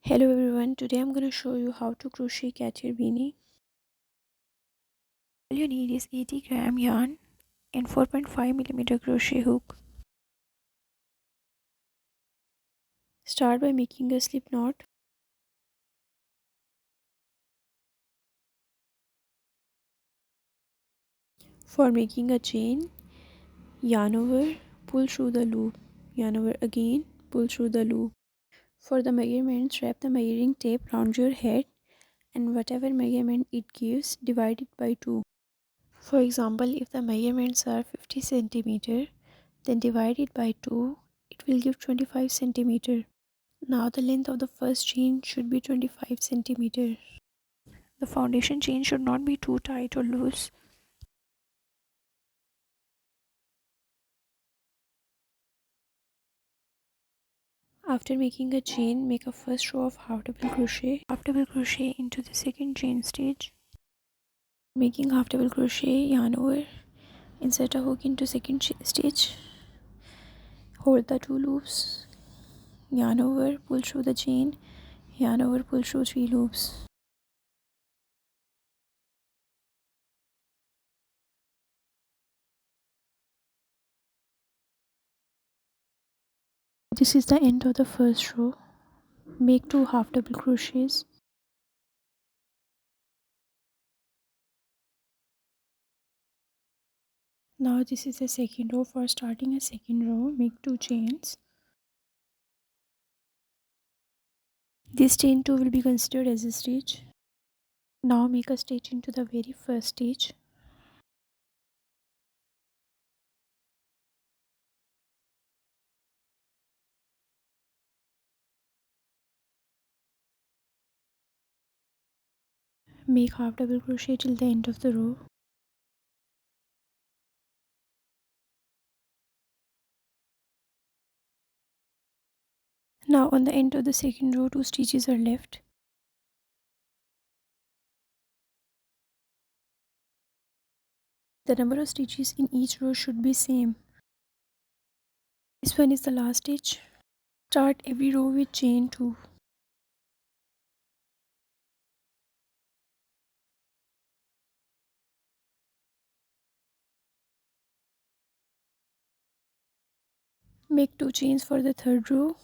Hello everyone, today I'm going to show you how to crochet cat ear beanie. All you need is 80-gram yarn and 4.5 mm crochet hook. Start by making a slip knot. For making a chain, yarn over, pull through the loop, yarn over again, pull through the loop. For the measurements, wrap the measuring tape around your head and whatever measurement it gives, divide it by 2. For example, if the measurements are 50 cm, then divide it by 2, it will give 25 cm. Now the length of the first chain should be 25 cm. The foundation chain should not be too tight or loose. After making a chain, make a first row of half double crochet into the second chain stitch. Making half double crochet, yarn over, insert a hook into second stitch, hold the 2 loops, yarn over, pull through the chain, yarn over, pull through 3 loops. This is the end of the first row. Make 2 half double crochets. Now this is the second row. For starting a second row, make 2 chains. This chain 2 will be considered as a stitch. Now make a stitch into the very first stitch. Make half double crochet till the end of the row. Now on the end of the second row, 2 stitches are left. The number of stitches in each row should be same. This one is the last stitch. Start every row with chain 2. Make 2 chains for the third row.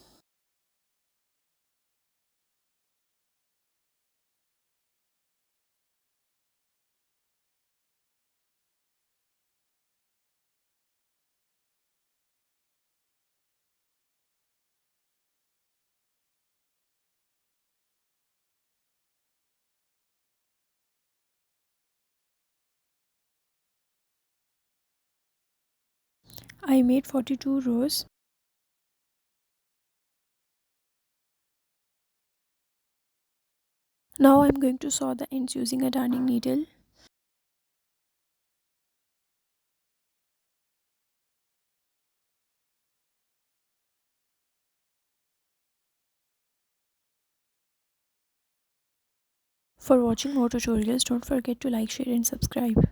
I made 42 rows. Now I'm going to sew the ends using a darning needle. For watching more tutorials, don't forget to like, share and subscribe.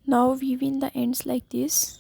Now weave in the ends like this.